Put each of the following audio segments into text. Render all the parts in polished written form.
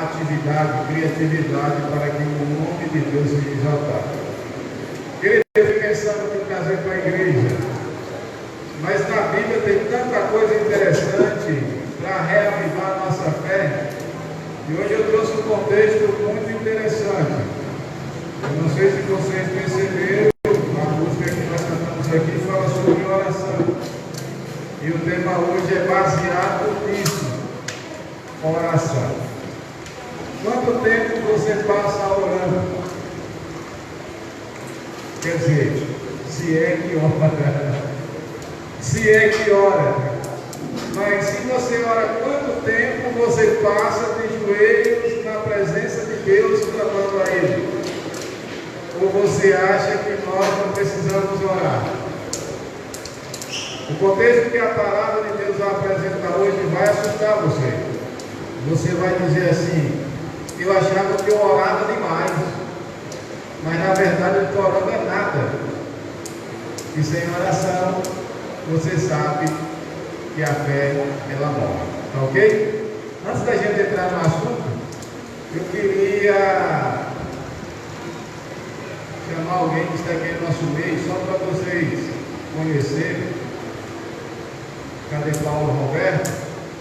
atividade, criatividade para que o nome de Deus seja exaltado. Querido, eu fico pensando que trazer para a igreja, mas na Bíblia tem tanta coisa interessante para reavivar a nossa fé, e hoje eu trouxe um contexto muito interessante. Eu não sei se vocês perceberam, a música que nós cantamos aqui fala sobre oração, e o tema hoje é baseado nisso, oração. Quanto tempo você passa orando? Quer dizer, se é que ora, se é que ora, mas se você ora, quanto tempo você passa de joelhos na presença de Deus clamando a Ele? Ou você acha que nós não precisamos orar? O contexto que a palavra de Deus vai apresentar hoje vai assustar você. Você vai dizer assim: eu achava que eu orava demais, mas na verdade eu não estou orando é nada. E sem oração, você sabe que a fé ela morre. Tá ok? Antes da gente entrar no assunto, eu queria chamar alguém que está aqui no nosso meio, só para vocês conhecerem. Cadê Paulo Roberto?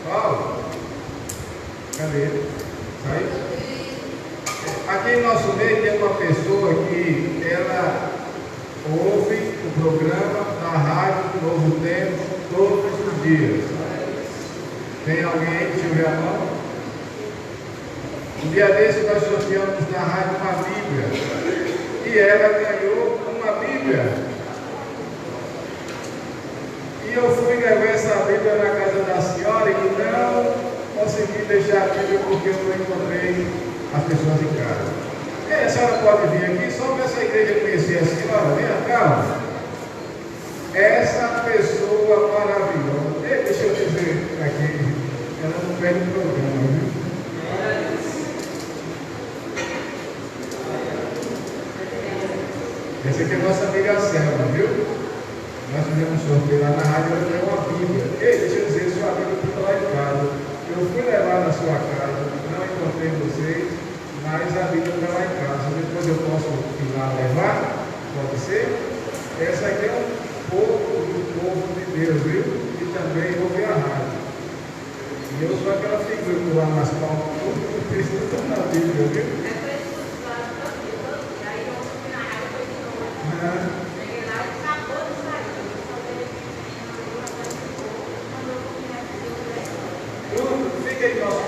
Paulo? Cadê ele? Saiu? Aqui em nosso meio tem uma pessoa que ela ouve o programa na rádio Novo Tempo todos os dias. Tem alguém? Deixa eu ver a mão. Um dia desse nós sorteamos na rádio uma Bíblia e ela ganhou uma Bíblia. E eu fui levar essa Bíblia na casa da senhora e não consegui deixar a Bíblia porque eu não encontrei as pessoas em casa. E a senhora pode vir aqui só para essa igreja conhecer a senhora. Venha cá. Essa pessoa maravilhosa. Deixa eu dizer aqui, ela não perde o programa, viu? Essa aqui é a nossa amiga Selma, viu? Nós fizemos um sorteio lá na rádio, ela ganhou uma Bíblia. Ei, deixa eu dizer, sua Bíblia fica lá em casa. Eu fui levar na sua casa, não encontrei vocês, mas a Bíblia está lá em casa. Depois eu posso ir lá levar? Pode ser? Essa aqui é um pouco do povo de Deus, viu? E também ouve a rádio. E eu sou aquela figura que lá nas palmas, tudo que está na Bíblia, viu?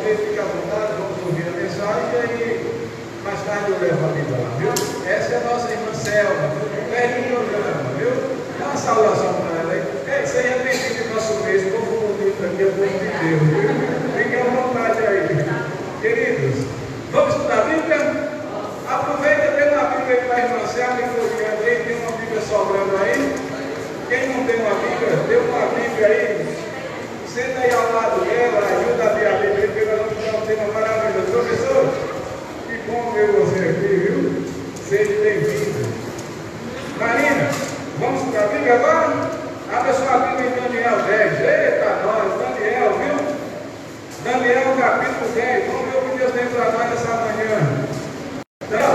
Fique à vontade, vamos ouvir a mensagem e aí mais tarde eu levo a Bíblia lá, viu? Essa é a nossa irmã Selma, viu? Perde o programa, viu? Dá uma saudação para ela aí. Ei, seja bem-vindo ao nosso mês, o povo bonito aqui, o povo de Deus, viu? Fiquem à vontade aí, queridos. Vamos estudar a Bíblia? Aproveita, dê uma Bíblia aí para a irmã Selma e folheando aí, tem uma Bíblia sobrando aí. Quem não tem uma Bíblia, dê uma Bíblia aí. Senta aí ao lado dela, ajuda a ver a Bíblia, porque nós vamos dar um tema maravilhoso. Professor, que bom ver você aqui, viu? Seja bem-vindo. Marina, vamos para a Bíblia agora? Abra sua Bíblia em Daniel 10. Eita, nós, Daniel, viu? Daniel, capítulo 10. Vamos ver o que Deus tem para nós essa manhã. Então,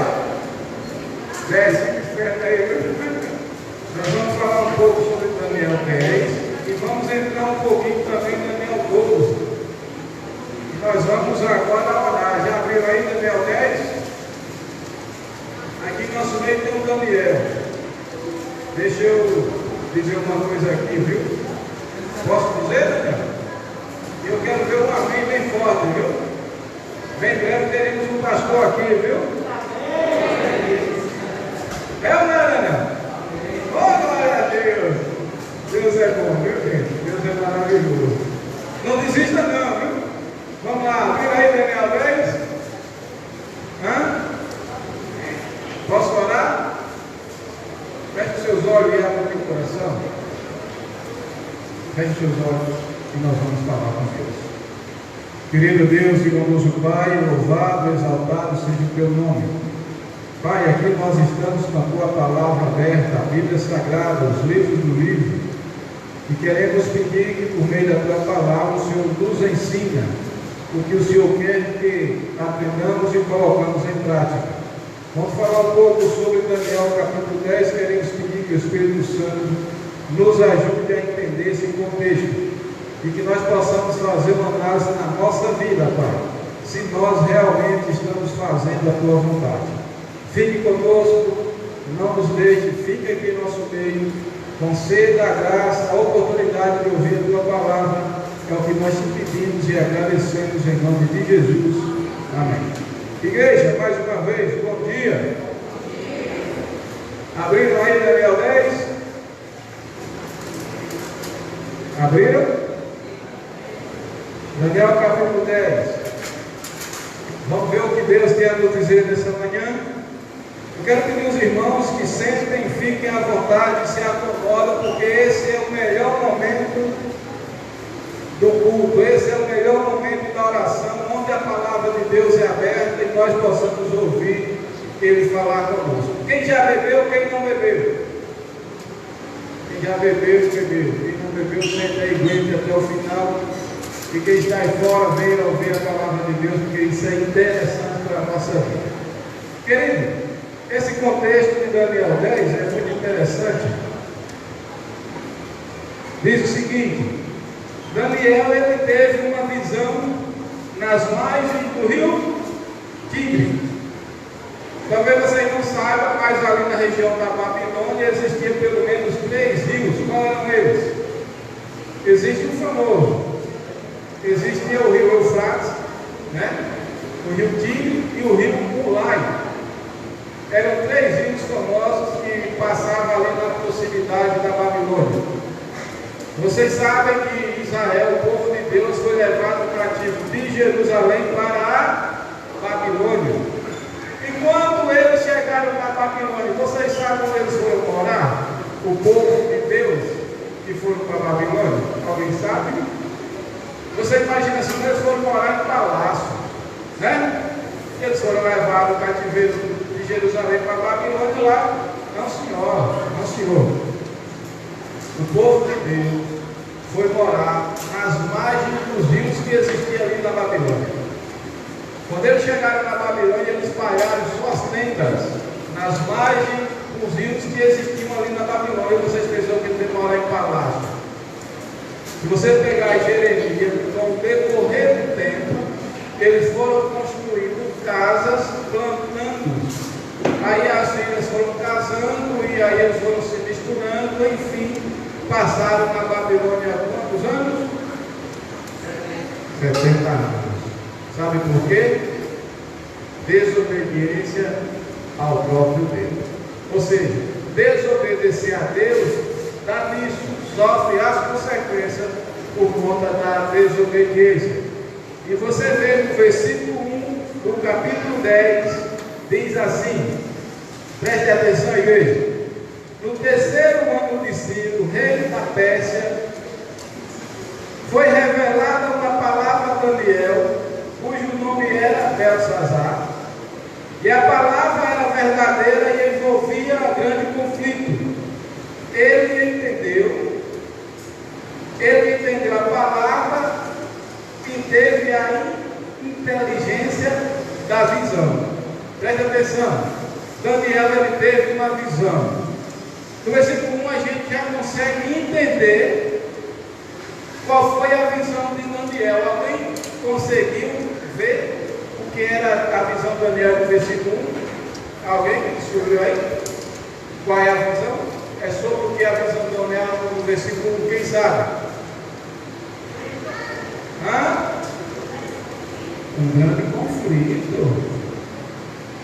10, fica esperto aí, viu? Nós vamos falar um pouco sobre Daniel 10. E vamos entrar um pouquinho também em Daniel 12. E nós vamos agora orar. Já abriu aí Daniel 10? Aqui no nosso meio tem um Daniel. Deixa eu dizer uma coisa aqui, viu? Posso dizer, Daniel? Eu quero ver um amém bem forte, viu? Bem breve teremos um pastor aqui, viu? É ou não é, Daniel? Oh, glória a Deus! Deus é bom, viu, gente? Deus é maravilhoso. Não desista não, viu? Vamos lá, vira aí Daniel 10. Hã? Posso orar? Feche os seus olhos e abra o teu coração. Feche os seus olhos e nós vamos falar com Deus. Querido Deus e bondoso Pai, louvado, exaltado seja o teu nome. Pai, aqui nós estamos com a tua palavra aberta, a Bíblia Sagrada, os livros do livro. E queremos pedir que por meio da tua palavra o Senhor nos ensina o que o Senhor quer que aprendamos e colocamos em prática. Vamos falar um pouco sobre Daniel capítulo 10, queremos pedir que o Espírito Santo nos ajude a entender esse contexto e que nós possamos fazer uma análise na nossa vida, Pai, se nós realmente estamos fazendo a Tua vontade. Fique conosco, não nos deixe, fique aqui em nosso meio, conceda a graça, a oportunidade de ouvir a Tua palavra, é o que nós te pedimos e agradecemos em nome de Jesus. Amém. Igreja, mais uma vez, bom dia. Abriram aí Daniel 10? Abriram? Daniel capítulo 10. Vamos ver o que Deus tem a nos dizer nessa manhã. Eu quero pedir aos irmãos que sentem, fiquem à vontade, se acomodem, porque esse é o melhor momento do culto, esse é o melhor momento da oração, onde a palavra de Deus é aberta e nós possamos ouvir Ele falar conosco. Quem já bebeu, quem não bebeu? Quem já bebeu, bebeu. Quem não bebeu, senta aí, aguente até o final. E quem está aí fora, venha ouvir a palavra de Deus, porque isso é interessante para a nossa vida. Querido, esse contexto de Daniel 10 é muito interessante. Diz o seguinte: Daniel, ele teve uma visão nas margens do rio Tigre. Talvez vocês não saibam, mas ali na região da Babilônia existiam pelo menos 3 rios. Qual eram eles? Existe o famoso. Existia o rio Eufrates, né? O rio Tigre e o rio Ulai. Eram 3 rios famosos que passavam ali na proximidade da Babilônia. Vocês sabem que Israel, o povo de Deus, foi levado cativo de Jerusalém para a Babilônia. E quando eles chegaram na Babilônia, vocês sabem onde eles foram morar? O povo de Deus que foram para a Babilônia? Alguém sabe? Você imagina assim, eles foram morar em palácio, né? Eles foram levados o cativeiro de Jerusalém para a Babilônia lá. Não, senhor, não, senhor. O povo de Deus foi morar nas margens dos rios que existiam ali na Babilônia. Quando eles chegaram na Babilônia, eles espalharam suas tendas nas margens dos rios que existiam ali na Babilônia. Vocês pensam que eles morar em palácio? Se você pegar Jeremias, com o decorrer do tempo, eles foram construindo casas, plantando. Aí as filhas foram casando e aí eles foram se misturando, enfim. Passaram na Babilônia há quantos anos? 70 anos. Sabe por quê? Desobediência ao próprio Deus. Ou seja, desobedecer a Deus dá nisso, sofre as consequências por conta da desobediência. E você vê no versículo 1 do capítulo 10, diz assim, preste atenção, igreja. No 3º ano de Ciro, rei da Pérsia, foi revelada uma palavra a Daniel, cujo nome era Belsazar, e a palavra era verdadeira e envolvia grande conflito. Ele entendeu a palavra e teve a inteligência da visão. Preste atenção, Daniel ele teve uma visão. No versículo 1 a gente já consegue entender qual foi a visão de Daniel. Alguém conseguiu ver o que era a visão de Daniel no versículo 1? Alguém descobriu aí? Qual é a visão? É sobre o que é a visão de Daniel no versículo 1, quem sabe? Um grande conflito.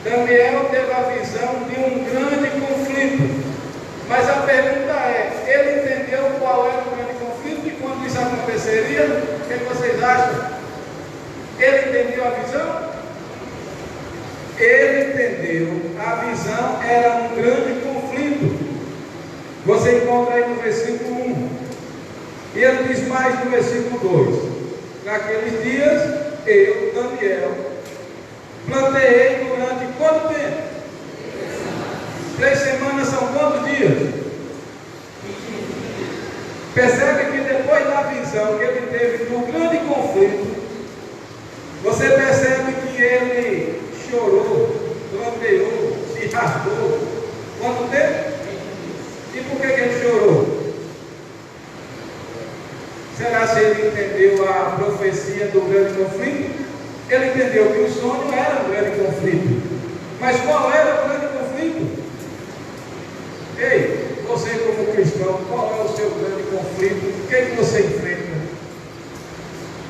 Daniel teve a visão de um grande conflito. Mas a pergunta é, ele entendeu qual era o grande conflito e quando isso aconteceria? O que vocês acham? Ele entendeu a visão? Ele entendeu. A visão era um grande conflito. Você encontra aí no versículo 1. E ele diz mais no versículo 2. Naqueles dias, eu, Daniel, plantei durante quanto tempo? 3 semanas são quantos dias? Percebe que depois da visão que ele teve do grande conflito, Você percebe que ele chorou, lambeou, se rasgou. Quanto tempo? E por que ele chorou? Será que ele entendeu a profecia do grande conflito? Ele entendeu que o sonho era um grande conflito. Mas qual era o grande conflito? Ei, você como cristão, qual é o seu grande conflito? O que você enfrenta?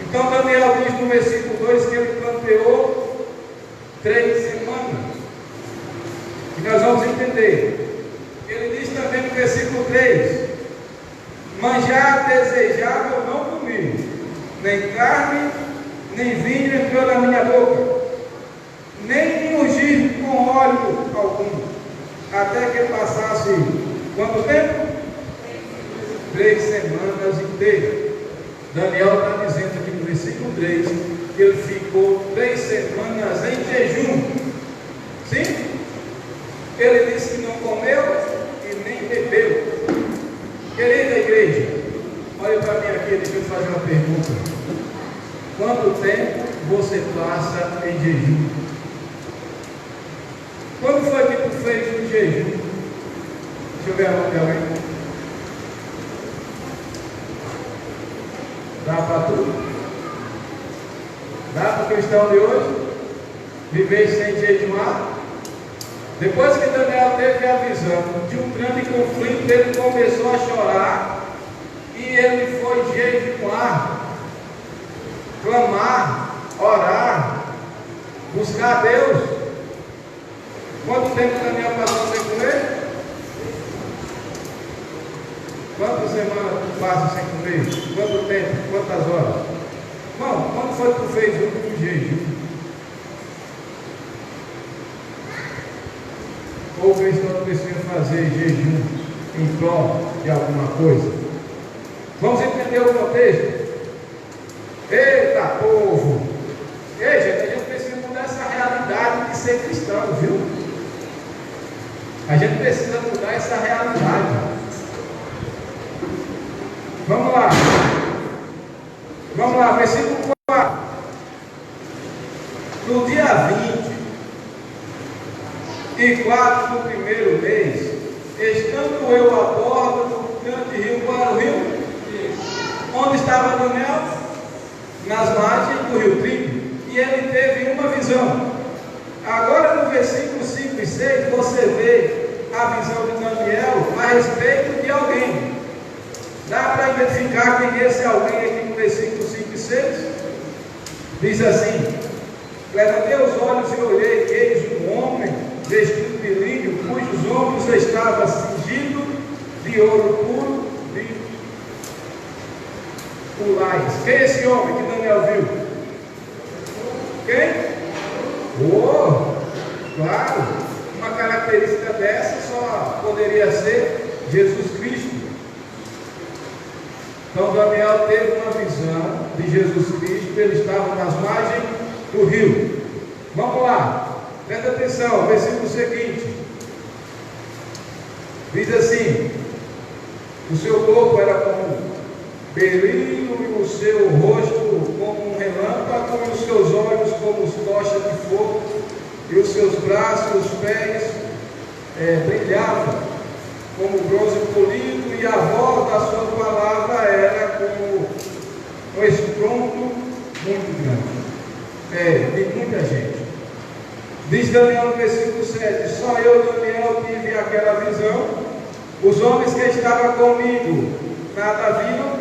Então Daniel diz no versículo 2 que ele planteou 3 semanas. E nós vamos entender. Ele diz também no versículo 3: manjar desejável não comi, nem carne, nem vinho entrou na minha boca, nem me ungir com óleo algum, até que passasse quanto tempo? 3 semanas inteiras. Daniel está dizendo aqui no versículo 3 que ele ficou 3 semanas em jejum. Sim? Ele disse que não comeu e nem bebeu. Querida igreja, olha para mim aqui, deixa eu fazer uma pergunta. Quanto tempo você passa em jejum? Quando foi que tu fez um jejum? Deixa eu ver a mão de alguém. Dá para tudo? Dá para o cristão de hoje? Viver sem jejuar? Depois que Daniel teve a visão de um grande conflito, ele começou a chorar e ele foi jejuar, clamar, orar, buscar a Deus. Quanto tempo Daniel passou sem comer? Quantas semanas tu passa sem comer? Quanto tempo? Quantas horas? Bom, quando foi que tu fez o último jejum? Ou o cristão precisa fazer jejum em prol de alguma coisa? Vamos entender o contexto? Eita povo! Ei gente, a gente precisa mudar essa realidade de ser cristão, viu? A gente precisa mudar essa realidade. Vamos lá. Vamos lá, versículo 4. No dia 24 do primeiro mês, estando eu à borda do grande rio, qual era o rio? Onde estava Daniel? Nas margens do rio Tríbio. E ele teve uma visão. Agora no versículo 5 e 6, você vê a visão de Daniel a respeito de alguém. Dá para identificar quem é esse alguém aqui no versículo 5 e 6? Diz assim: levantei os olhos e olhei, eis um homem vestido de lírio, cujos ombros estavam cingidos de ouro puro de pulais. Quem é esse homem que Daniel viu? Quem? Oh, claro, uma característica dessa só poderia ser Jesus Cristo. Então Daniel teve uma visão de Jesus Cristo, ele estava nas margens do rio. Vamos lá, presta atenção, versículo seguinte. Diz assim: o seu corpo era como berilo, e o seu rosto como um relâmpago, e os seus olhos como tochas de fogo, e os seus braços e os pés brilhavam como bronze polido, e a voz da sua palavra era como um estrondo muito grande, de muita gente. Diz Daniel no versículo 7: só eu, Daniel, tive aquela visão, os homens que estavam comigo nada viram,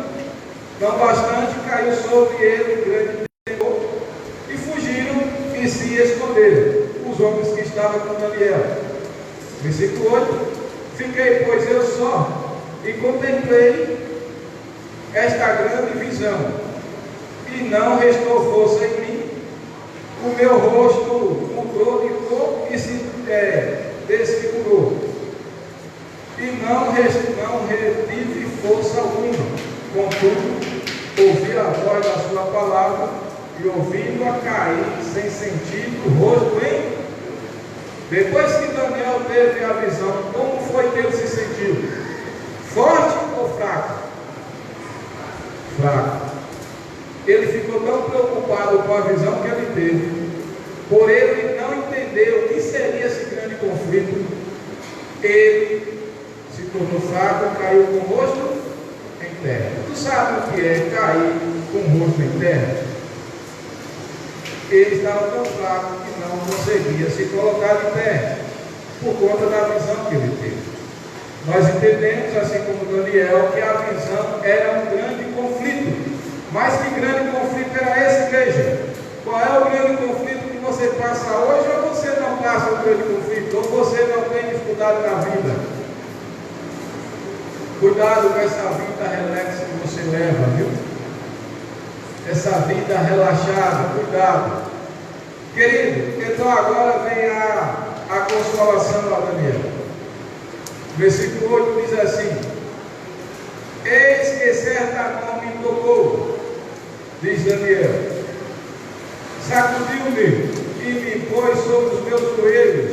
não bastante caiu sobre ele um grande temor, e fugiram e se esconderam os homens que estavam com Daniel. Versículo 8: fiquei, pois, eu só, e contemplei esta grande visão, e não restou força em mim, o meu rosto mudou de cor e se desfigurou, e não retive força alguma. Contudo, ouvi a voz da sua palavra, e ouvindo-a cair sem sentido, o rosto em. Depois que Daniel teve a visão, como foi que ele se sentiu? Forte ou fraco? Fraco. Ele ficou tão preocupado com a visão que ele teve, por ele não entender o que seria esse grande conflito, ele se tornou fraco, caiu com o rosto em terra. Tu sabe o que é cair com o rosto em terra? Ele estava tão fraco que não conseguia se colocar de pé, por conta da visão que ele teve. Nós entendemos, assim como Daniel, que a visão era um grande conflito. Mas que grande conflito era esse, igreja? Qual é o grande conflito que você passa hoje, ou você não passa o grande conflito, ou você não tem dificuldade na vida? Cuidado com essa vida relaxa que você leva, viu? Essa vida relaxada, cuidado. Querido, então agora vem a consolação a Daniel. Versículo 8 diz assim: eis que certa mão me tocou, diz Daniel, sacudiu-me e me pôs sobre os meus joelhos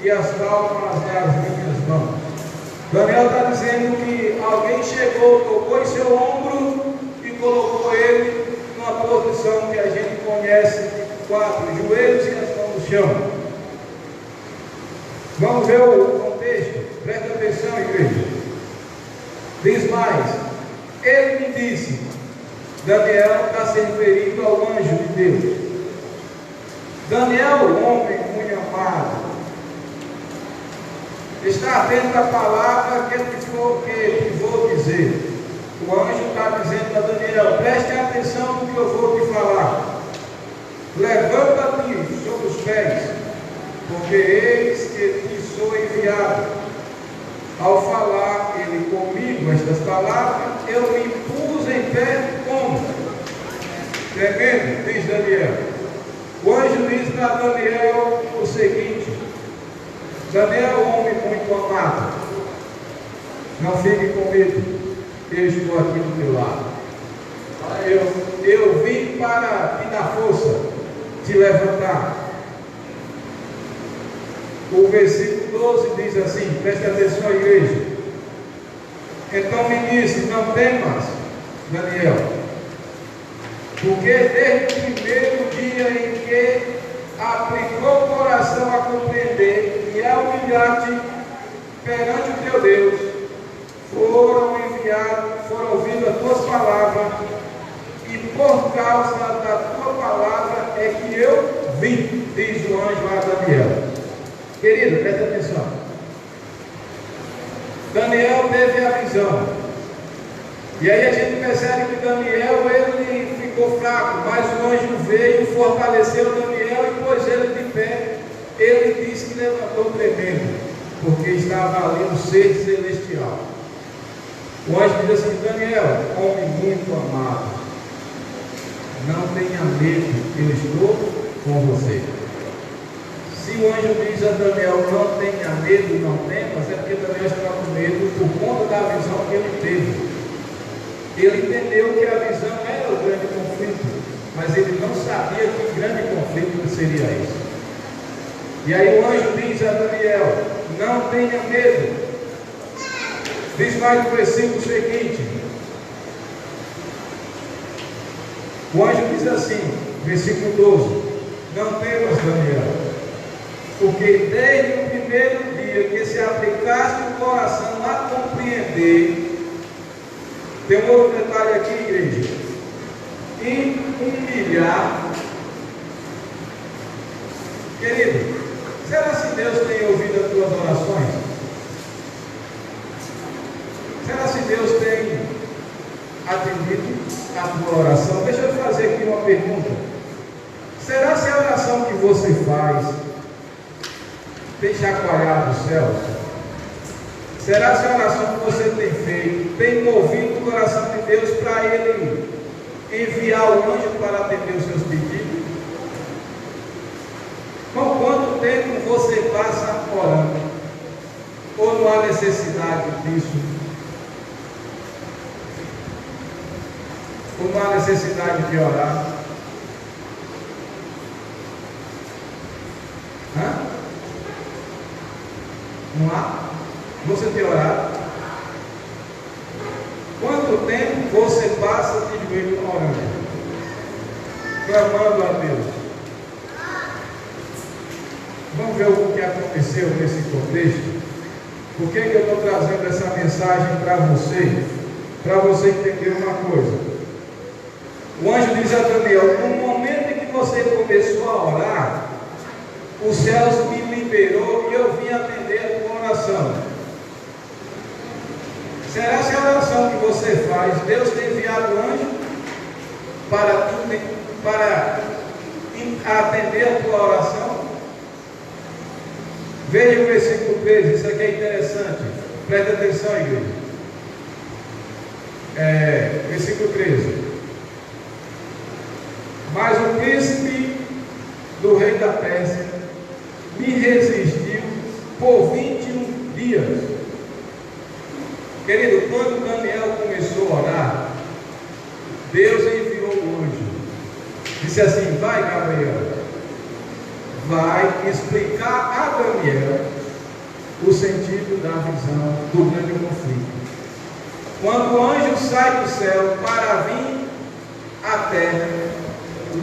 e as palmas das minhas mãos. Daniel está dizendo que alguém chegou, tocou em seu ombro e colocou ele numa posição que a gente conhece, quatro joelhos e as mãos no chão. Vamos ver o contexto, presta atenção, igreja. Diz mais, ele me disse, Daniel está se referindo ao anjo de Deus. Daniel, homem muito amado, está atento à palavra que vou dizer. O anjo está dizendo a Daniel, preste atenção no que eu vou te falar. Levanta-te sobre os pés, porque eis que te sou enviado. Ao falar ele comigo estas palavras, eu me pus em pé como? Tremendo, diz Daniel. O anjo diz para Daniel o seguinte: Daniel, homem muito amado, não fique com medo, eu estou aqui do teu lado. Eu vim para te dar força, te levantar. O versículo 12 diz assim, preste atenção, igreja. Então me disse, não temas, Daniel, porque desde o primeiro dia em que aplicou o coração a compreender e a humilhar-te perante o teu Deus, foram ouvidas as tuas palavras, e por causa da tua palavra é que eu vim, diz o anjo a Daniel. Querido, presta atenção. Daniel teve a visão. E aí a gente percebe que Daniel, ele ficou fraco, mas o anjo veio, fortaleceu Daniel e pôs ele de pé. Ele disse que levantou tremendo, porque estava ali um ser celestial. O anjo diz assim: Daniel, homem muito amado, não tenha medo, eu estou com você. Se o anjo diz a Daniel, não tenha medo, não temas, é porque Daniel estava com medo por conta da visão que ele teve. Ele entendeu que a visão era o grande conflito, mas ele não sabia que grande conflito seria esse. E aí o anjo diz a Daniel, não tenha medo. Diz mais no versículo seguinte. O anjo diz assim, versículo 12: não temas, Daniel, porque desde o primeiro dia que se aplicaste o coração a compreender. Tem um outro detalhe aqui, igreja. Em humilhar. Querido, será se Deus tem ouvido as tuas orações? Será se Deus tem atendido a tua oração? Deixa eu fazer aqui uma pergunta. Será se a oração que você faz tem chacoalhado os céus? Será se a oração que você tem feito tem movido o coração de Deus para Ele enviar o anjo para atender os seus pedidos? Com quanto tempo você passa orando? Ou não há necessidade disso? Ou não há necessidade de orar? Não há? Você tem orado? Quanto tempo você passa de joelho orando, clamando a Deus? Vamos ver o que aconteceu nesse contexto. Por que eu estou trazendo essa mensagem para você? Para você entender uma coisa. O anjo diz a Daniel: no momento em que você começou a orar, os céus me liberou e eu vim atender a tua oração. Será que a oração que você faz, Deus tem enviado o anjo para atender a tua oração? Veja o versículo 13, isso aqui é interessante. Preste atenção, igreja. Versículo 13. Mas o príncipe do rei da Pérsia me resistiu por 21 dias. Querido, quando Daniel começou a orar, Deus enviou o anjo. Disse assim: vai, Gabriel, vai explicar a Daniel o sentido da visão do grande conflito. Quando o anjo sai do céu para vir à terra,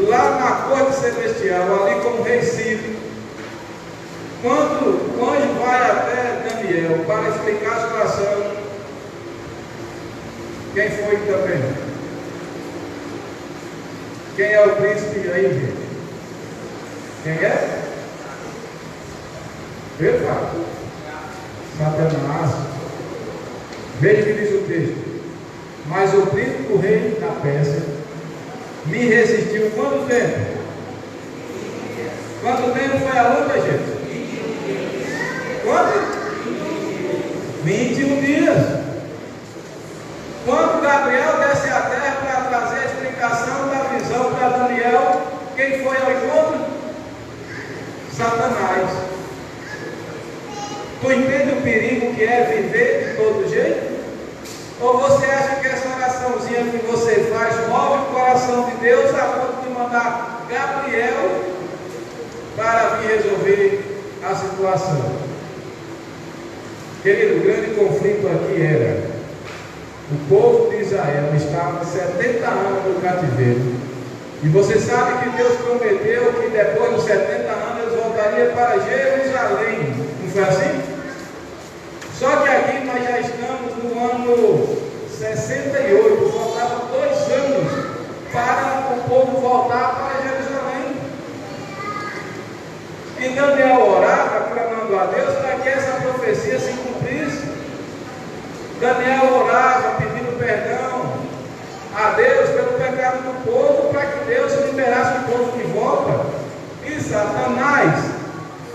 lá na corte celestial, ali com o rei Ciro, quando o anjo vai até Daniel para explicar a situação, quem foi também? Quem é o príncipe aí, gente? Quem é? Epa! Satanás. Veja o que diz o texto. Mas o príncipe do rei da Pérsia me resistiu quanto tempo? Quanto tempo foi a luta, gente? Quanto? 21 dias. Quando Gabriel desce à terra para trazer a explicação da visão para Daniel, quem foi ao encontro? Satanás. Tu entende o perigo que é viver de todo jeito? Ou você acha que essa oraçãozinha que você faz move o coração de Deus a ponto de mandar Gabriel para vir resolver a situação? Querido, o grande conflito aqui era: o povo de Israel estava 70 anos no cativeiro. E você sabe que Deus prometeu que depois dos 70 anos eles voltariam para Jerusalém. Não foi assim? Só que aqui nós já estamos no ano 68. Faltavam 2 anos para o povo voltar para Jerusalém. E Daniel orava, clamando a Deus para que essa profecia se cumprisse. Daniel orava, pedindo perdão a Deus pelo pecado do povo, para que Deus liberasse o povo de volta. E Satanás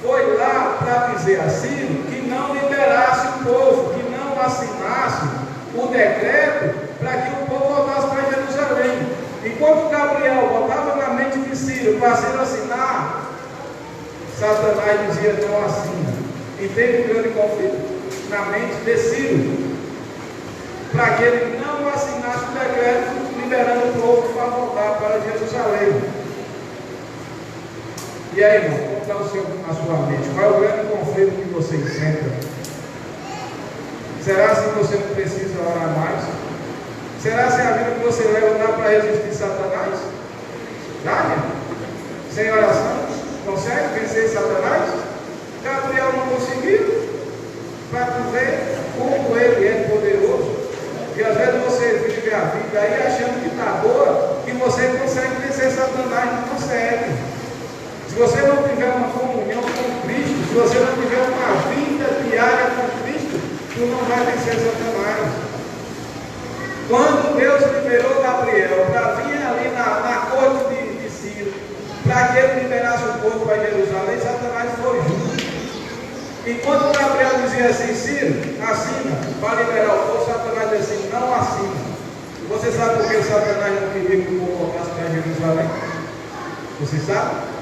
foi lá para dizer a Ciro que não liberasse o povo, que não assinasse o decreto para que o povo voltasse para Jerusalém. E quando Gabriel botava na mente de Ciro para Ciro assinar, Satanás dizia: não assina. E teve um grande conflito na mente de Ciro, para que ele não assinasse o decreto liberando o povo para voltar para Jerusalém. E aí, irmão, como está na sua mente? Qual é o grande conflito que você enfrenta? Será que você não precisa orar mais? Será que a vida que você leva dá para resistir Satanás? Dá, né? Sem oração? Consegue vencer Satanás? Gabriel não conseguiu. Para tu ver como ele é poderoso. E às vezes você vive a vida aí achando que está boa, que você consegue vencer Satanás. Não consegue. Se você não tiver uma comunhão com Cristo, se você não tiver uma vida diária com Cristo, tu não vai vencer Satanás. Quando Deus liberou Gabriel para vir ali na corte de Ciro, para que ele liberasse o povo para Jerusalém, Satanás foi junto. E quando Gabriel dizia assim: Ciro, assina para liberar o povo, Satanás dizia assim: não assina. Você sabe por que Satanás não queria que o povo voltasse para Jerusalém? Você sabe?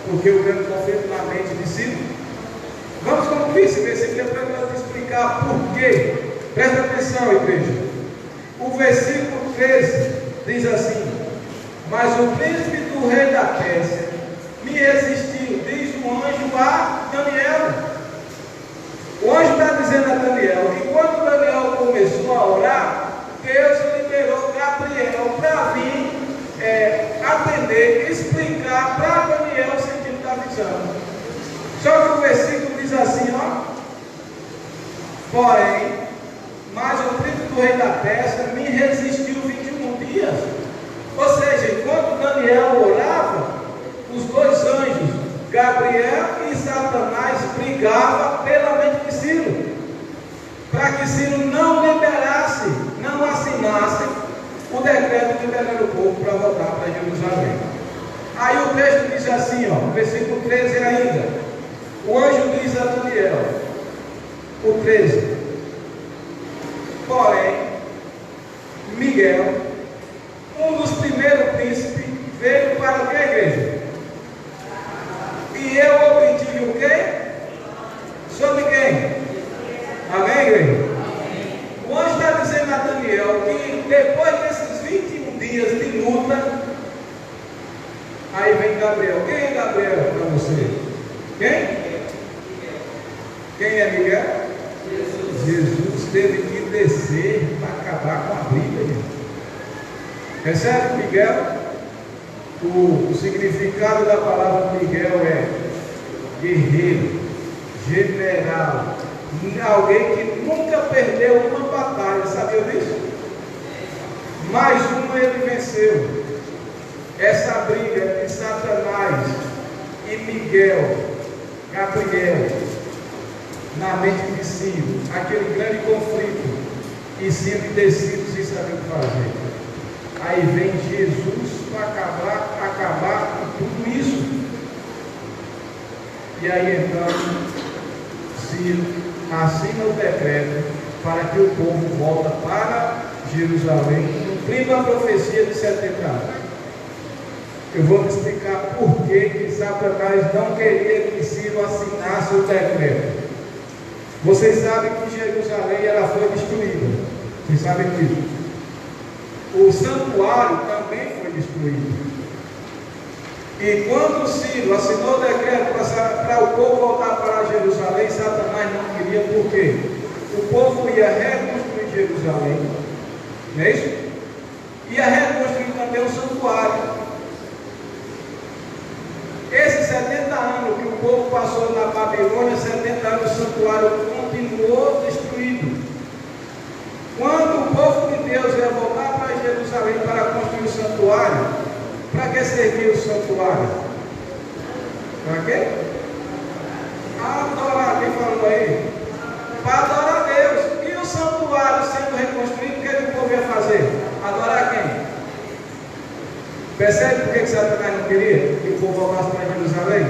Porque o grande conflito na mente de Ciro. Vamos concluir esse versículo para eu te explicar por quê. Presta atenção, igreja. O versículo 13 diz assim: mas o príncipe do rei da Pérsia me resistiu, diz o anjo a Daniel. O anjo está dizendo a Daniel que quando Daniel começou a orar, Deus liberou Gabriel para vir atender, explicar para Daniel o sentido da visão. versículo diz assim, ó. Porém, mas o príncipe do rei da Pérsia me resistiu 21 dias. Ou seja, enquanto Daniel orava, os dois anjos, Gabriel e Satanás, brigavam pela mente de Ciro, para que Ciro não liberasse, não assinasse o decreto liberando o povo para voltar para Jerusalém. Aí o texto diz assim, ó, versículo 13 ainda. O anjo diz a Daniel, o 13: porém, Miguel, um dos primeiros príncipes, veio para o que, igreja? E eu obtive o quê? Sobre quem? Amém, igreja? O anjo está dizendo a Daniel que depois desses 21 dias de luta, aí vem Gabriel. Quem é Gabriel para você? Quem? Quem é Miguel? Jesus teve que descer para acabar com a briga, gente. Recebe Miguel? O significado da palavra Miguel é guerreiro, general, alguém que nunca perdeu uma batalha, sabia disso? Mais uma ele venceu. Essa briga de Satanás e Miguel, Gabriel, na mente de Ciro, aquele grande conflito, e Ciro descido sem saber o que fazer. Aí vem Jesus para acabar com tudo isso. E aí então Ciro assina o decreto para que o povo volta para Jerusalém, cumprindo a profecia de 70 anos. Eu vou te explicar por que Satanás não queria que Ciro assinasse o decreto. Vocês sabem que Jerusalém ela foi destruída. Vocês sabem disso. O santuário também foi destruído. E quando Ciro assinou o decreto para o povo voltar para Jerusalém, Satanás não queria, por quê? O povo ia reconstruir Jerusalém, não é isso? Ia reconstruir também o santuário. Esses 70 anos que o povo passou na Babilônia, 70 anos o santuário continuou destruído. Quando o povo de Deus ia voltar para Jerusalém para construir o santuário, para que servia o santuário? Para quê? Adorar, quem falou aí? Para adorar a Deus. E o santuário sendo reconstruído, o que o povo ia fazer? Adorar quem? Percebe por que Satanás não queria que o povo voltasse para Jerusalém?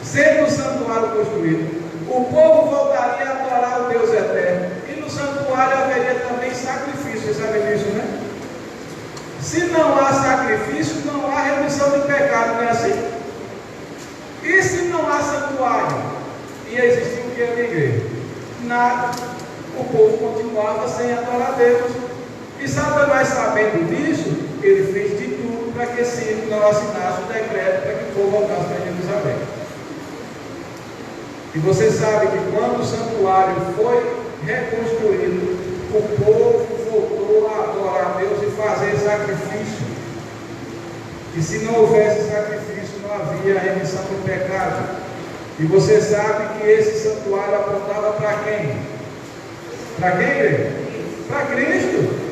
Sendo o santuário construído, o povo voltaria a adorar o Deus eterno. E no santuário haveria também sacrifício. Vocês sabem disso, né? Se não há sacrifício, não há remissão de pecado, não é assim? E se não há santuário? Ia existir o que na igreja? Nada. O povo continuava sem adorar a Deus. E Satanás, sabendo disso, ele fez de tudo para que Ciro não assinasse o decreto para que o povo voltasse para Jerusalém. E você sabe que quando o santuário foi reconstruído, o povo voltou a adorar a Deus e fazer sacrifício. E se não houvesse sacrifício, não havia remissão do pecado. E você sabe que esse santuário apontava para quem? Para quem? Para Cristo.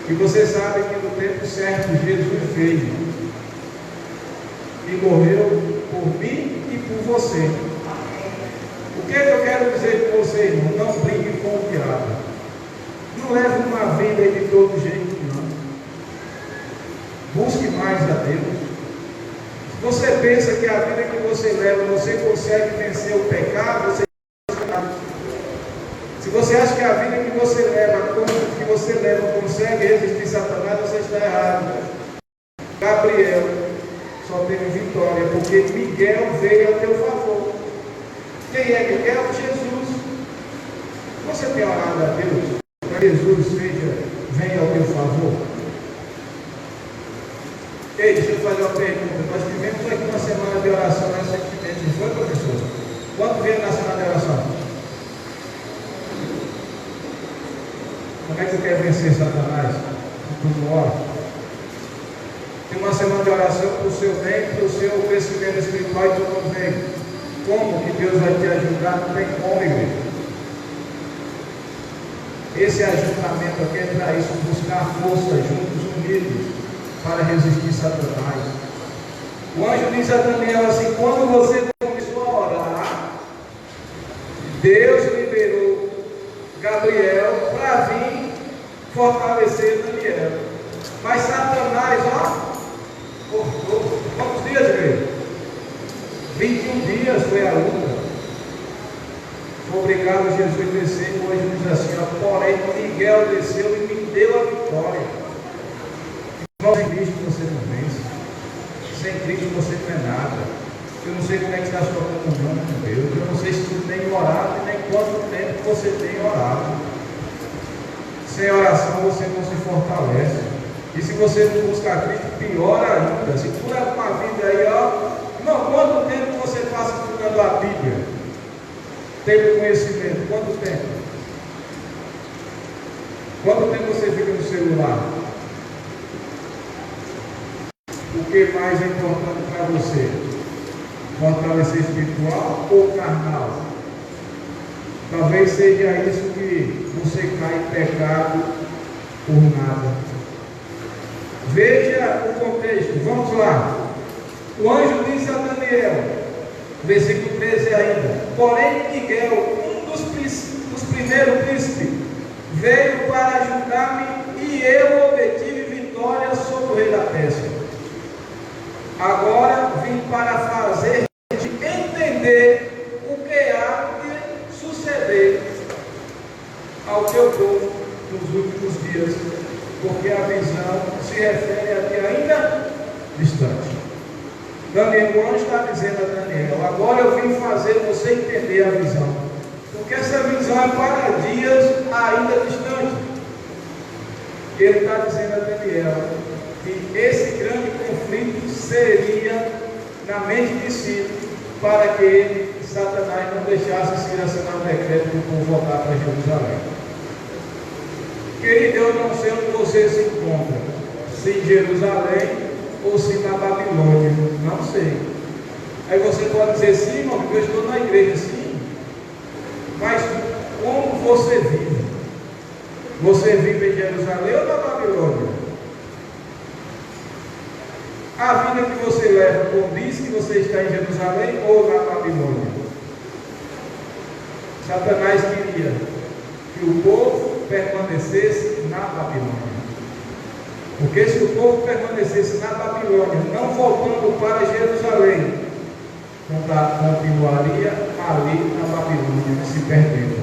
E você sabe que no tempo certo Jesus veio e morreu por mim e por você. O que eu quero dizer com você, irmão? Não brinque com o diabo. Não leve uma vida de todo jeito, não. Busque mais a Deus. Se você pensa que a vida que você leva, você consegue vencer o pecado, você se você acha que a vida que você leva consegue resistir Satanás, você está errado. Gabriel só teve vitória porque Miguel veio a teu favor. Quem é Miguel? Jesus. Você tem orado a Deus para que Jesus venha ao teu favor? Ei, deixa eu fazer uma pergunta. Nós tivemos aqui uma semana de oração recentemente, não foi, professor? Quanto veio na semana de oração? Como é que eu quero vencer Satanás? Quando oro. Tem uma semana de oração para o seu bem, para o seu crescimento espiritual e todo mundo vem. Como que Deus vai te ajudar? Não tem como, igreja. Esse ajuntamento aqui é para isso, buscar força juntos, unidos, para resistir Satanás. O anjo diz a Daniel assim: quando você começou a orar, Deus liberou Gabriel para vir fortalecer Daniel. Mas Satanás, cortou. Quantos dias, igreja? 21 dias foi a luta. Foi obrigado Jesus a descer. O anjo diz assim: porém Miguel desceu e me deu a vitória. Irmãos, em Cristo você não vence. Sem Cristo você não é nada. Eu não sei como é que está a sua comunhão com Deus. Eu não sei se você tem orado e nem quanto tempo você tem orado. Sem oração você não se fortalece. E se você não buscar Cristo, pior ainda. Se tu leva uma vida aí, irmão, quanto tempo você passa estudando a Bíblia? Teve conhecimento? Quanto tempo? Quanto tempo você fica no celular? O que mais é importante para você? Fortalecer espiritual ou carnal? Talvez seja isso que você cai em pecado por nada. Veja o contexto, vamos lá. O anjo disse a Daniel, versículo 13 ainda: porém Miguel, um dos primeiros príncipes, veio para ajudar-me e eu obtive vitória sobre o rei da Pérsia. Agora vim para fazer entender o que há de suceder ao teu povo nos últimos dias, porque a visão se refere a ti ainda distante. Daniel, o anjo está dizendo a Daniel: agora eu vim fazer você entender a visão, porque essa visão é para dias ainda distantes. Ele está dizendo a Daniel que esse grande conflito seria na mente de si, para que ele, Satanás, não deixasse se assinar um decreto para o povo voltar para Jerusalém. Querido, eu não sei onde você se encontra, se em Jerusalém ou se na Babilônia, não sei. Aí você pode dizer: sim, irmão, eu estou na igreja, sim. Mas como você vive? Você vive em Jerusalém ou na Babilônia? A vida que você leva condiz que você está em Jerusalém ou na Babilônia? Satanás queria que o povo permanecesse na Babilônia. Porque se o povo permanecesse na Babilônia, não voltando para Jerusalém, continuaria ali na Babilônia, se perdendo.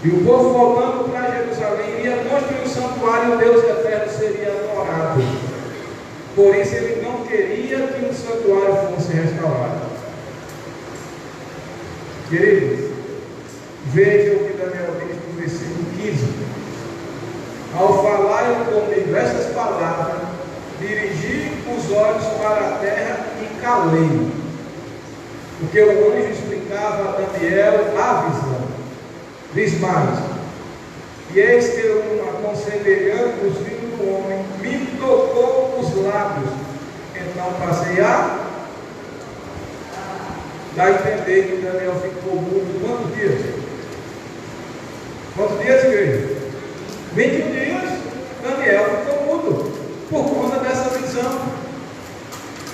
E o povo voltando para Jerusalém iria construir um santuário, e Deus eterno seria adorado. Por isso ele não queria que o santuário fosse restaurado. Queridos, vejam o que Daniel diz no versículo 15. Ao falar comigo essas palavras, dirigi os olhos para a terra e calei. Porque o anjo explicava a Daniel a visão. Diz mais: e eis que uma conselheirando os filhos do homem me tocou os lábios. Então passei a dar a entender que Daniel ficou mudo quantos dias? Quantos dias, igreja? 21 dias. Daniel ficou mudo por conta dessa visão.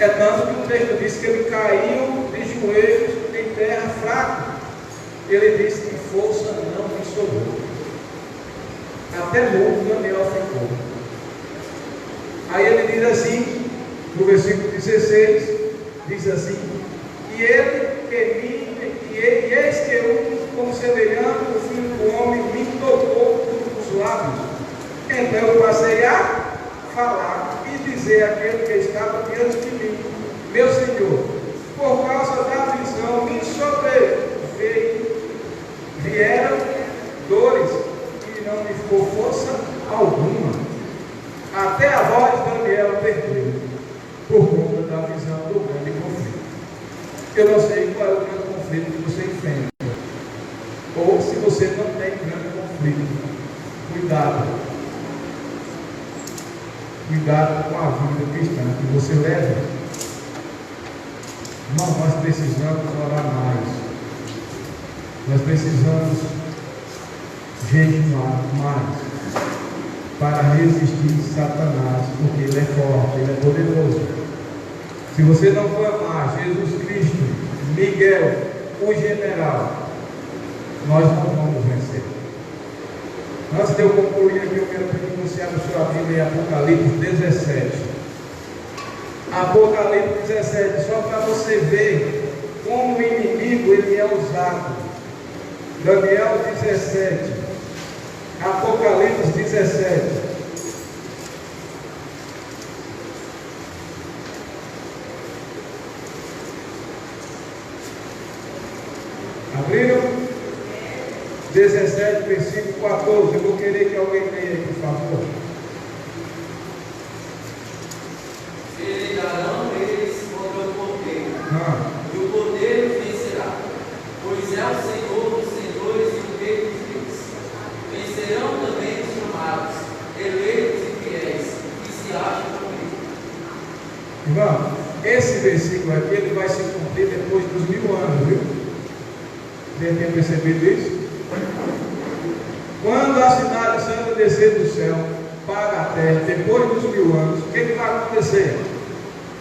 É tanto que o texto diz que ele caiu de joelhos em terra fraca. Ele disse que força não lhe sobrou. Até mudo Daniel ficou. Aí ele diz assim, no versículo 16, diz assim: e eis que como semelhante o filho do homem me tocou os lábios. Então eu passei a falar e dizer àquele que estava diante de mim: meu Senhor, por causa da visão me vieram dores e não me ficou força alguma. Até a voz Daniel perdeu por conta da visão do grande conflito. Eu não sei qual é o grande conflito que você enfrenta, ou se você não tem grande conflito. Cuidado com a vida cristã que você leva. Irmão, nós precisamos orar mais. Nós precisamos jejuar mais para resistir Satanás, porque ele é forte, ele é poderoso. Se você não clamar Jesus Cristo, Miguel, o general, nós não vamos vencer. Antes de eu concluir aqui, eu quero pedir que você abra sua Bíblia em Apocalipse 17. Apocalipse 17, só para você ver como o inimigo ele é usado. Daniel 17, Apocalipse 17. Abriram? 17, versículo 14. Eu vou querer que alguém leia aí, por favor. Pelejarão eles contra o cordeiro, e o cordeiro vencerá, pois é o Senhor dos senhores e o Rei dos reis. Vencerão também os chamados, eleitos e fiéis, que se acham comigo. Irmão, esse versículo aqui ele vai se cumprir depois dos 1000 anos, viu? Você tem percebido isso? Quando a cidade santa descer do céu para a terra, depois dos 1000 anos, o que vai acontecer?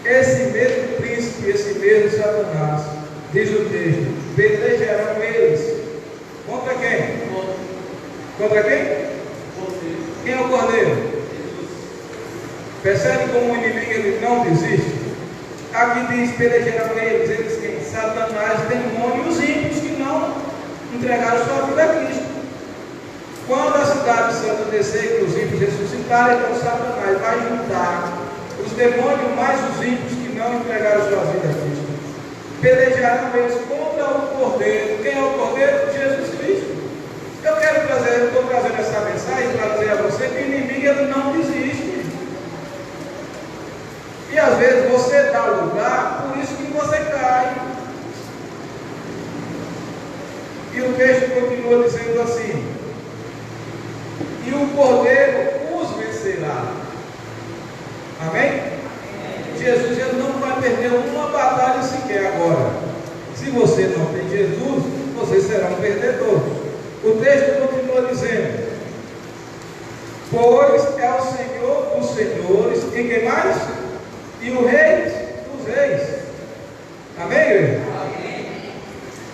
Esse mesmo príncipe, esse mesmo Satanás, diz o texto, pelejarão eles. Contra quem? Contra quem? Quem é o cordeiro? Percebe como o inimigo ele não desiste? Aqui diz, pelejarão eles quem? Satanás, demônios, os ímpios que não entregaram sua vida a Cristo. Quando a cidade santa descer e os ímpios ressuscitarem, então Satanás vai juntar os demônios mais os ímpios que não entregaram sua vida a Cristo. Pelejarão eles contra o cordeiro. Quem é o cordeiro? Jesus Cristo. Eu estou trazendo essa mensagem para dizer a você que o inimigo ele não desiste. E às vezes você dá lugar, por isso que você cai. E o texto continua dizendo assim: e o cordeiro os vencerá. Amém? Jesus ele não vai perder uma batalha sequer agora. Se você não tem Jesus, você será um perdedor. O texto continua dizendo: pois é o Senhor dos senhores, e quem mais? E o Rei dos reis. Amém, igreja? Amém.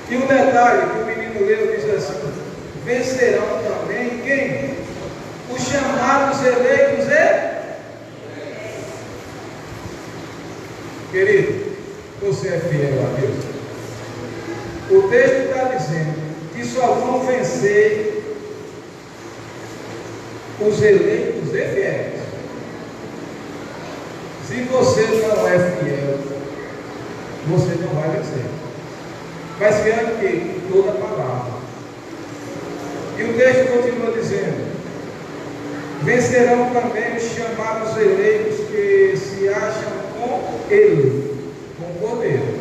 E um detalhe que o menino leu diz assim: vencerão também quem? Os chamados eleitos e... Querido, você é fiel a Deus. O texto está dizendo que só vão vencer os eleitos e fiéis. Se você não é fiel, você não vai vencer. Mas fiel em quê? Em toda a palavra. E o texto continua dizendo: vencerão também os chamados eleitos que se acham com Ele, com o Cordeiro.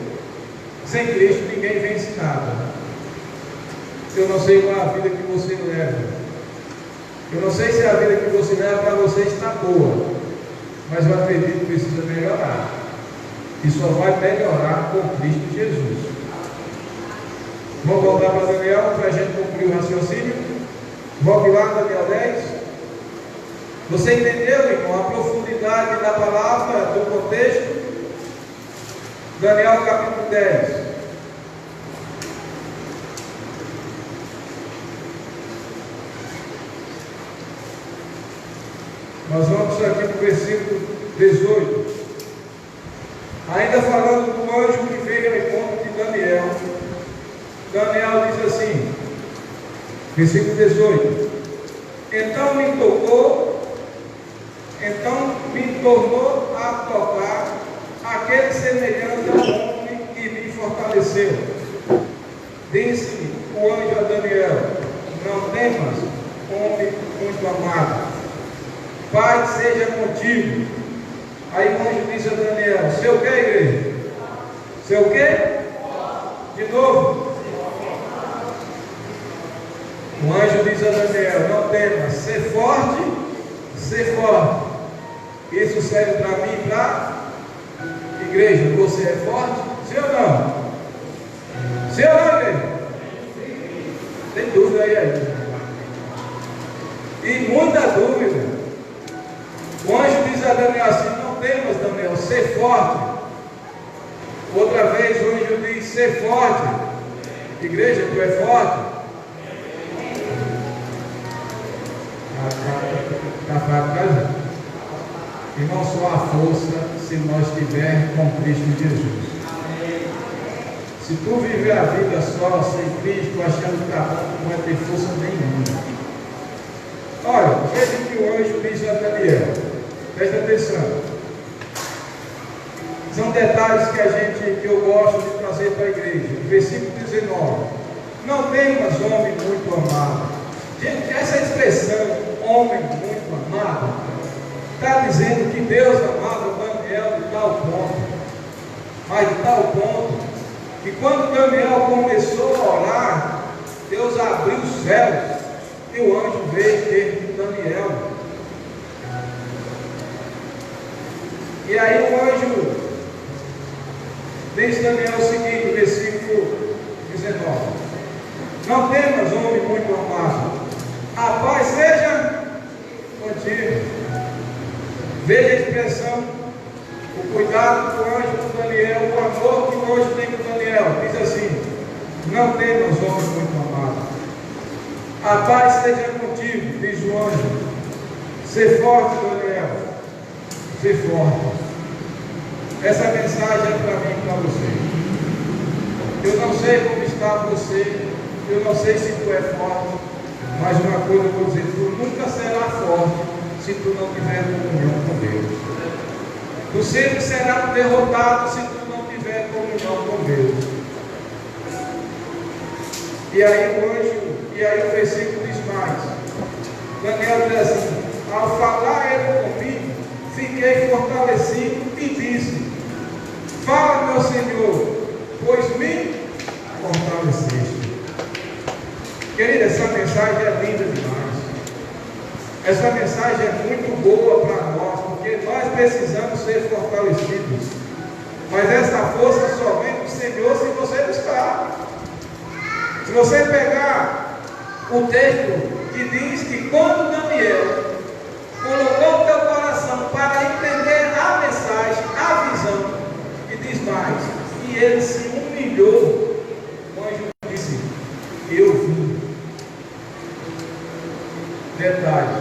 Sem Cristo ninguém vence nada. Eu não sei qual a vida que você leva. Eu não sei se a vida que você leva para você está boa, mas eu acredito que precisa melhorar. E só vai melhorar com Cristo Jesus. Vamos voltar para Daniel para a gente concluir o raciocínio. Volte lá, Daniel 10. Você entendeu, irmão, a profundidade da palavra, do contexto? Daniel capítulo 10. Nós vamos aqui no versículo 18. Ainda falando do anjo que veio ao encontro de Daniel. Daniel diz assim, versículo 18: então me tornou a tocar aquele semelhante ao homem que me fortaleceu. Disse o anjo a Daniel: não temas, homem muito amado, Pai seja contigo. Aí o anjo disse a Daniel: seu que, igreja? Seu que? De novo. O anjo diz a Daniel: não temas, ser forte, ser forte. Isso serve para mim e para a igreja. Você é forte? Sim ou não? Sim ou não, igreja? Tem dúvida aí ainda. E muita dúvida. O anjo diz a Daniel assim: não temas, Daniel, ser forte. Outra vez o anjo diz: ser forte. Igreja, tu é forte? Está fraco, tá? Irmão, só há força se nós estivermos com Cristo Jesus. Se tu viver a vida só sem Cristo, achando que está bom, não vai ter força nenhuma. Olha, veja que o anjo diz a Daniel. Presta atenção. São detalhes que eu gosto de trazer para a igreja. Versículo 19. Não temas, homem muito amado. Gente, essa expressão, homem muito amado, está dizendo que Deus amava Daniel de tal ponto, mas de tal ponto, que quando Daniel começou a orar, Deus abriu os céus, e o anjo veio ter com Daniel. E aí o anjo diz a Daniel o seguinte, versículo 19: não temas, homem muito amado, a paz seja contigo. Veja a expressão, o cuidado do anjo com Daniel, o amor que o anjo tem com Daniel. Diz assim: não temas, homem muito amado, a paz seja contigo, diz o anjo. Ser forte, Daniel, ser forte. Essa mensagem é para mim e para você. Eu não sei como está você, eu não sei se tu é forte, mas uma coisa eu vou dizer: tu nunca será forte se tu não tiver comunhão com Deus. Tu sempre será derrotado se tu não tiver comunhão com Deus. E aí o versículo diz mais. Daniel diz assim: ao falar ele comigo, fiquei fortalecido e disse: fala, meu Senhor, pois me fortaleceste. Querida, essa mensagem é linda demais. Essa mensagem é muito boa para nós, porque nós precisamos ser fortalecidos. Mas essa força só vem do Senhor se você buscar. Se você pegar o texto que diz que quando Daniel colocou o teu coração para entender a mensagem, a visão, e diz mais, e ele se humilhou, o anjo disse: eu vim. Detalhe: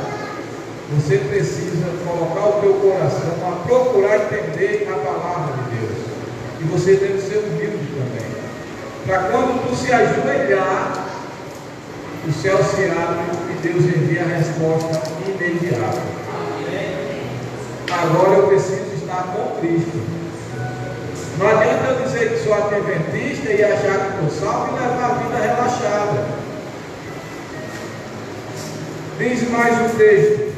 você precisa colocar o teu coração a procurar entender a palavra de Deus, e você deve ser humilde também, para quando tu se ajoelhar, o céu se abre e Deus envia a resposta imediata. Agora eu preciso estar com Cristo. Não adianta eu dizer que sou adventista e achar que estou salvo e levar a vida relaxada. Diz mais um texto,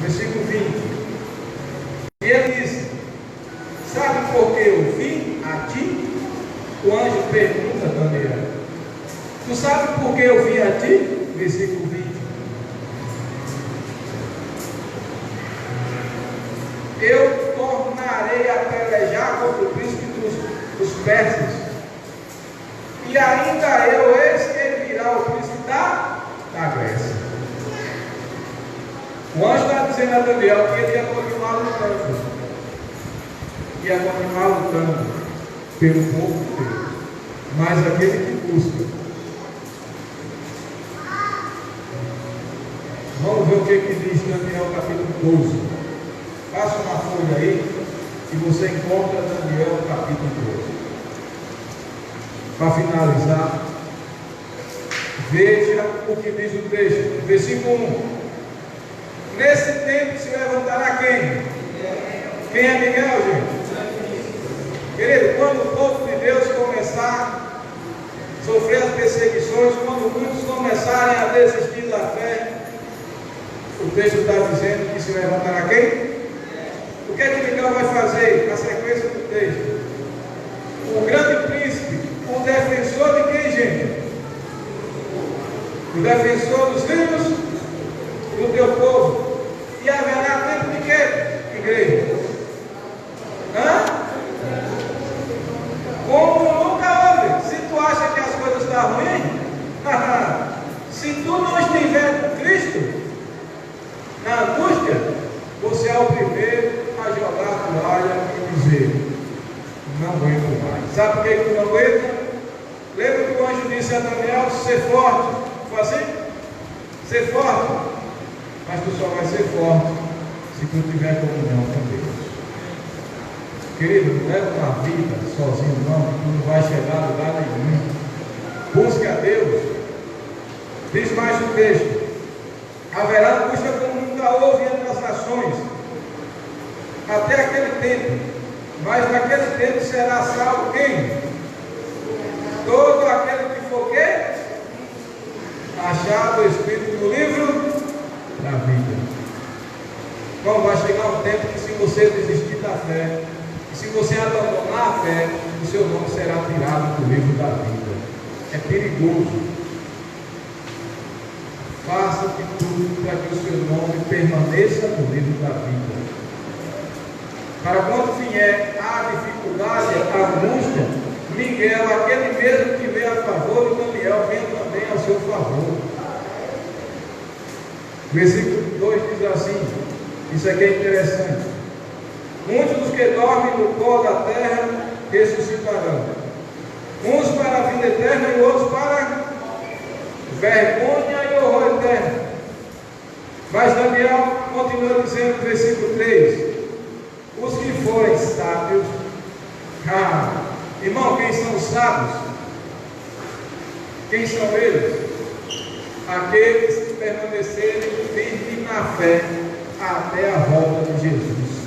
versículo 20. E ele disse: sabe por que eu vim a ti? O anjo pergunta a Daniel: tu sabe por que eu vim a ti? Versículo 20. Eu tornarei a pelejar contra o príncipe dos persas, e ainda eis que ele virá o príncipe da Grécia. O anjo está dizendo a Daniel que ele ia continuar lutando, pelo povo de Deus, mas aquele que busca. Vamos ver o que diz Daniel capítulo 12. Faça uma folha aí e você encontra Daniel capítulo 12. Para finalizar, veja o que diz o texto, versículo 1. Nesse tempo se levantará quem? Quem é Miguel, gente? Querido, quando o povo de Deus começar a sofrer as perseguições, quando muitos começarem a desistir da fé, o texto está dizendo que se levantará quem? O que é que Miguel vai fazer na sequência do texto? O grande príncipe, o defensor de quem, gente? O defensor dos filhos do teu povo. E haverá tempo de quê, igreja? Como nunca houve. Se tu acha que as coisas estão ruins, nós que tu não aguenta? Lembra que o anjo disse a Daniel, ser forte. Foi assim? Ser forte. Mas tu só vai ser forte se tu tiver comunhão com Deus. Querido, não leva uma vida sozinho não, tu não vai chegar a lugar nenhum. Busca a Deus. Diz mais o texto. Haverá angústia como nunca houve entre as nações, até aquele tempo. Mas naquele tempo será salvo quem? Todo aquele que for quê? Achado o Espírito no livro da vida. Bom, vai chegar um tempo que se você desistir da fé, e se você abandonar a fé, o seu nome será tirado do livro da vida. É perigoso. Faça de tudo para que o seu nome permaneça no livro da vida. Para quando vier a dificuldade, a angústia, Miguel, aquele mesmo que veio a favor de Daniel, venha também ao seu favor. Versículo 2 diz assim, isso aqui é interessante. Muitos dos que dormem no pó da terra ressuscitarão, uns para a vida eterna e outros para vergonha e horror eterno. Mas Daniel continua dizendo no versículo 3: os que forem sábios, irmão, quem são os sábios? Quem são eles? Aqueles que permanecerem firmes na fé até a volta de Jesus.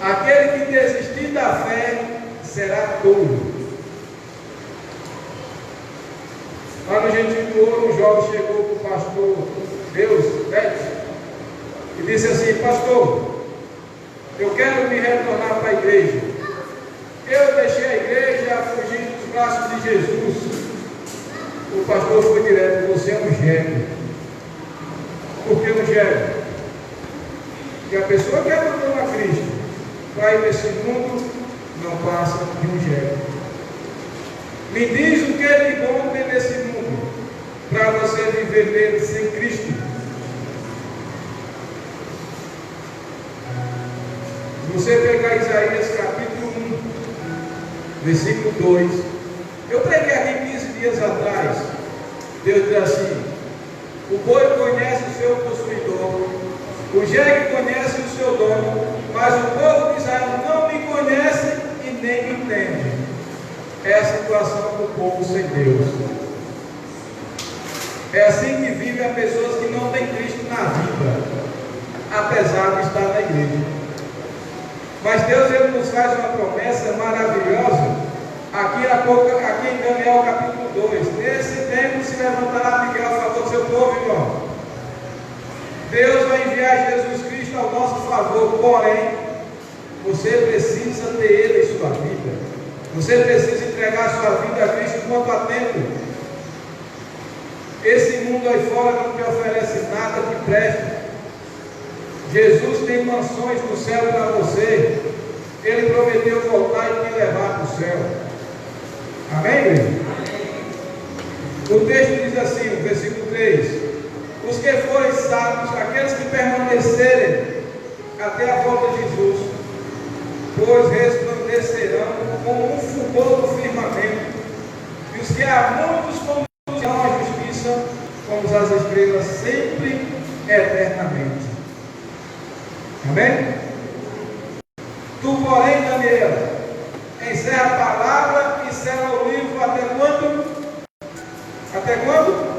Aquele que desistir da fé será tolo. Lá no Gentil do Ouro, um jovem chegou para o pastor Deus, e disse assim: pastor, eu quero me retornar para a igreja. Eu deixei a igreja fugindo dos braços de Jesus. O pastor foi direto: você é um gênio. Por que um gênio? Porque a pessoa que abandonou a Cristo para ir nesse mundo não passa de um gênio. Me diz o que é de bom ter nesse mundo para você viver nele sem Cristo. Se você pegar Isaías capítulo 1, versículo 2, eu preguei aqui 15 dias atrás. Deus diz assim: o boi conhece o seu possuidor, o jegue conhece o seu dono, mas o povo de Israel não me conhece e nem me entende. É a situação do povo sem Deus. É assim que vivem as pessoas que não têm Cristo na vida, apesar de estar na igreja. Mas Deus, Ele nos faz uma promessa maravilhosa aqui em Daniel capítulo 2. Nesse tempo se levantará Miguel a favor do seu povo, irmão. Deus vai enviar Jesus Cristo ao nosso favor, porém você precisa ter Ele em sua vida. Você precisa entregar sua vida a Cristo enquanto há tempo. Esse mundo aí fora não te oferece nada que preste. Jesus tem mansões no céu para você. Ele prometeu voltar e te levar para o céu. Amém, igreja? O texto diz assim, no versículo 3: os que forem sábios, aqueles que permanecerem até a volta de Jesus, pois resplandecerão como um fulgor do firmamento, e os que há muitos conduzirão a justiça como as estrelas sempre eternamente. Amém? Tu, porém, Daniel, encerra a palavra e sela o livro até quando? Até quando?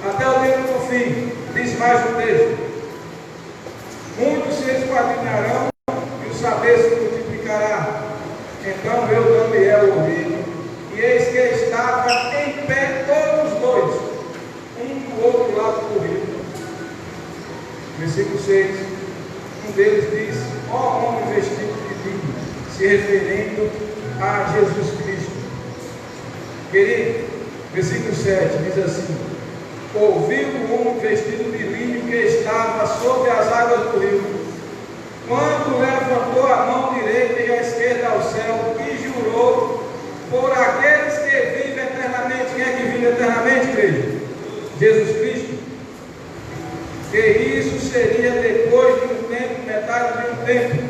Até o tempo do fim. Diz mais o texto: muitos se esquadrinharão e o saber se multiplicará. Então eu, Daniel, ouvi, e eis que estava em pé todos os dois, um do outro lado do rio. Versículo 6: um deles diz: ó homem vestido de linho, se referindo a Jesus Cristo. Querido, versículo 7 diz assim: ouviu o homem vestido de linho que estava sobre as águas do rio, quando levantou a mão direita e a esquerda ao céu e jurou por aqueles que vivem eternamente. Quem é que vive eternamente, igreja? Jesus Cristo. Que isso seria depois de um tempo, metade de um tempo.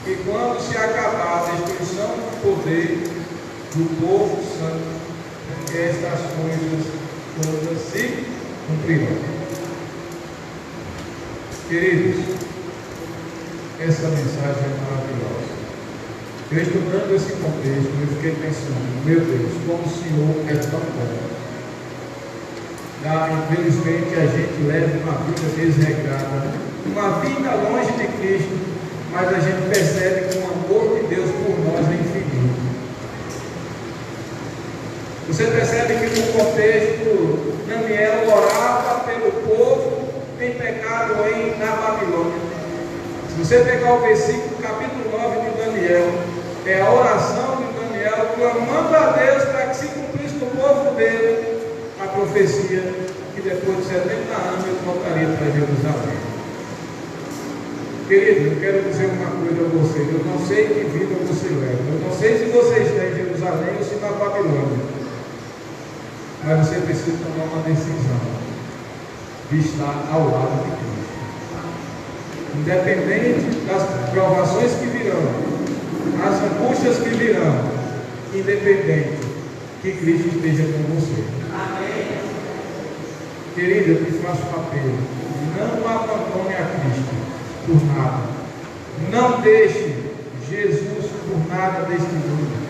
E quando se acabar a destruição do poder do povo santo, estas coisas todas se cumprirão. Queridos, essa mensagem é maravilhosa. Eu estudando esse contexto, eu fiquei pensando, meu Deus, como o Senhor é tão bom. Infelizmente a gente leva uma vida desregrada, uma vida longe de Cristo, mas a gente percebe que o amor de Deus por nós é infinito. Você percebe que no contexto, Daniel orava pelo povo em pecado na Babilônia. Se você pegar o versículo, capítulo 9 de Daniel, é a oração de Daniel clamando a Deus para que se cumprisse no povo dele a profecia que depois de 70 anos ele voltaria para Jerusalém. Querido, eu quero dizer uma coisa a vocês. Eu não sei que vida você leva. Eu não sei se você está em Jerusalém ou se na Babilônia. Mas você precisa tomar uma decisão de estar ao lado de Cristo. Independente das provações que virão, as angústias que virão, independente que Cristo esteja com você. Amém. Querido, eu te faço um apelo. Não abandone a Cristo por nada. Não deixe Jesus por nada deste mundo.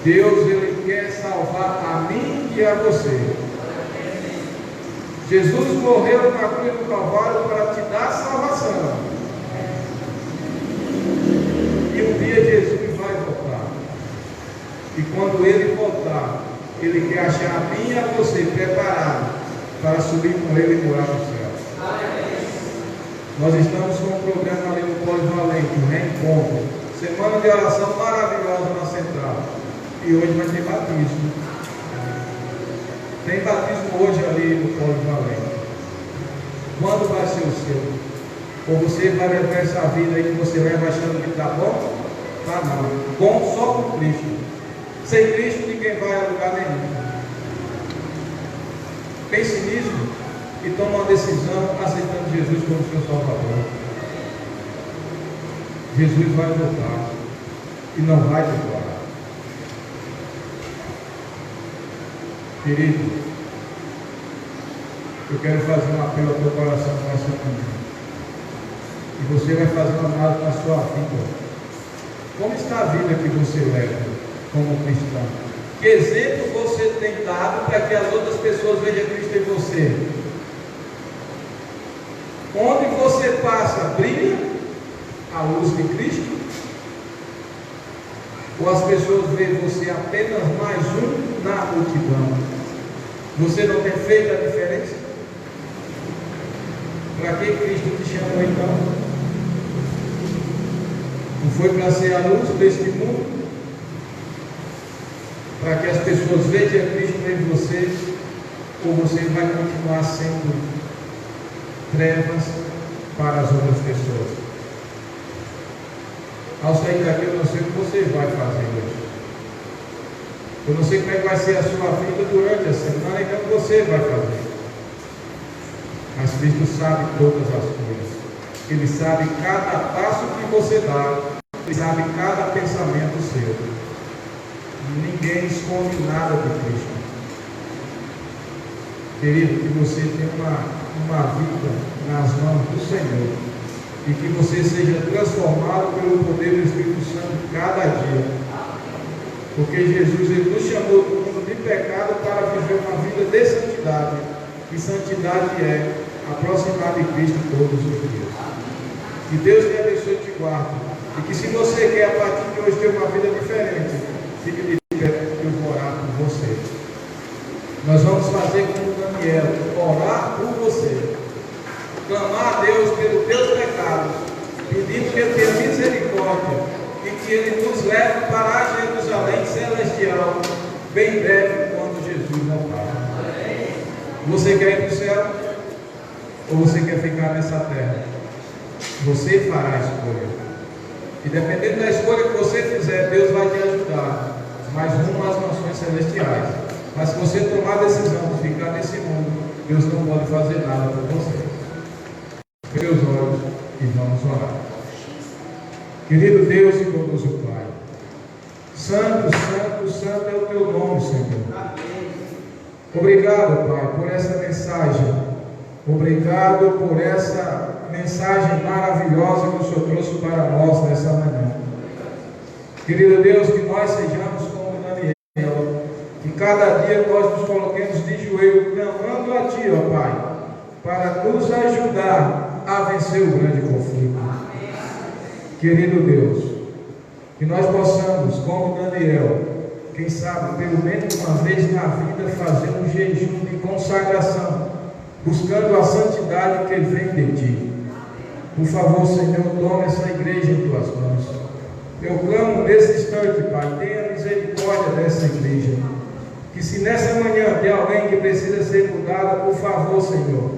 Deus, Ele quer salvar a mim e a você. Jesus morreu na cruz do Calvário para te dar salvação. E um dia Jesus vai voltar. E quando Ele voltar, Ele quer achar a mim e a você preparados para subir com Ele e morar no céu. Nós estamos com um programa ali no Polivalente, um reencontro. Semana de oração maravilhosa na Central. E hoje vai ter batismo. Tem batismo hoje ali no Polivalente. Quando vai ser o seu? Ou você vai levar essa vida aí que você leva achando que está bom? Tá não. Bom só com Cristo. Sem Cristo ninguém vai a lugar nenhum. Pense nisso e tome uma decisão aceitando Jesus como seu Salvador. Jesus vai voltar e não vai demorar. Querido, eu quero fazer um apelo ao teu coração nessa manhã. E você vai fazer uma análise na sua vida. Como está a vida que você leva como cristão? Que exemplo você tem dado para que as outras pessoas vejam Cristo em você? Onde você passa, brilha a luz de Cristo? Ou as pessoas veem você apenas mais um na multidão? Você não tem feito a diferença? Para que Cristo te chamou então? Não foi para ser a luz deste mundo? Para que as pessoas vejam Cristo em você? Ou você vai continuar sendo trevas para as outras pessoas? Ao sair daqui, eu não sei o que você vai fazer hoje. Eu não sei como é que vai ser a sua vida durante a semana, então você vai fazer. Mas Cristo sabe todas as coisas. Ele sabe cada passo que você dá. Ele sabe cada pensamento seu. Ninguém esconde nada de Cristo. Querido, que você tenha uma vida nas mãos do Senhor. E que você seja transformado pelo poder do Espírito Santo cada dia. Porque Jesus ele nos chamou do mundo de pecado para viver uma vida de santidade. E santidade é aproximar de Cristo todos os dias. Que Deus te abençoe e te guarde. E que se você quer a partir de hoje ter uma vida diferente, fique de pé que eu vou orar por você. Nós vamos fazer como Daniel, orar por você. Clamar a Deus pelos teus pecados, pedindo que Ele tenha misericórdia e que Ele nos leve para a Jerusalém celestial, bem breve, quando Jesus voltar. Você quer ir para o céu? Ou você quer ficar nessa terra? Você fará a escolha. E dependendo da escolha que você fizer, Deus vai te ajudar, mas rumo às nações celestiais. Mas se você tomar a decisão de ficar nesse mundo, Deus não pode fazer nada por você. Feche os olhos e vamos orar. Querido Deus e bondoso Pai, santo, santo, santo é o teu nome, Senhor. Obrigado, Pai, por essa mensagem. Obrigado por essa mensagem maravilhosa que o Senhor trouxe para nós nessa manhã. Querido Deus, que nós sejamos como Daniel, que cada dia nós nos coloquemos de joelho, clamando a Ti, ó Pai, para nos ajudar a vencer o grande conflito. Querido Deus, que nós possamos, como Daniel, quem sabe, pelo menos uma vez na vida, fazer um jejum de consagração, buscando a santidade que vem de Ti. Por favor, Senhor, toma essa igreja em Tuas mãos. Eu clamo nesse instante, Pai, tenha misericórdia dessa igreja. Que se nessa manhã tem alguém que precisa ser mudada, por favor, Senhor,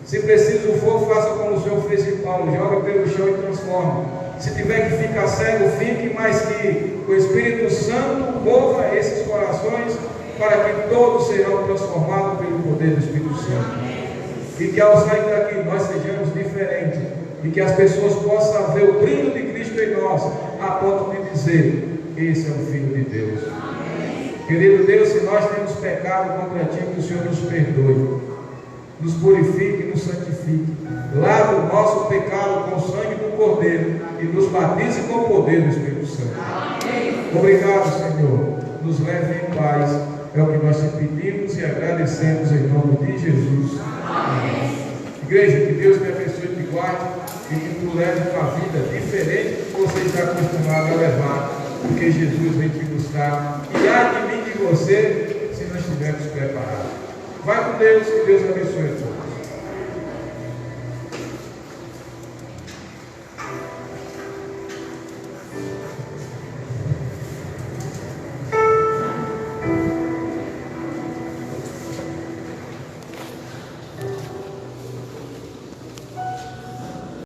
se preciso for, faça como o Senhor fez em Paulo, joga pelo chão e transforma. Se tiver que ficar cego, fique, mas que o Espírito Santo mova esses corações para que todos serão transformados pelo poder do Espírito Santo. E que ao sair daqui nós sejamos diferentes e que as pessoas possam ver o brilho de Cristo em nós, a ponto de dizer: esse é o Filho de Deus. Querido Deus, se nós temos pecado contra Ti, que o Senhor nos perdoe, nos purifique e nos santifique, lave o nosso pecado com o sangue do Cordeiro e nos batize com o poder do Espírito Santo. Obrigado, Senhor, nos leve em paz, é o que nós te pedimos e agradecemos em nome de Jesus. Amém. Igreja, que Deus te abençoe e te guarde e que tu leve uma vida diferente do que você está acostumado a levar, porque Jesus vem te buscar e há de mim de você se nós estivermos preparados. Vai com Deus, que Deus abençoe a todos.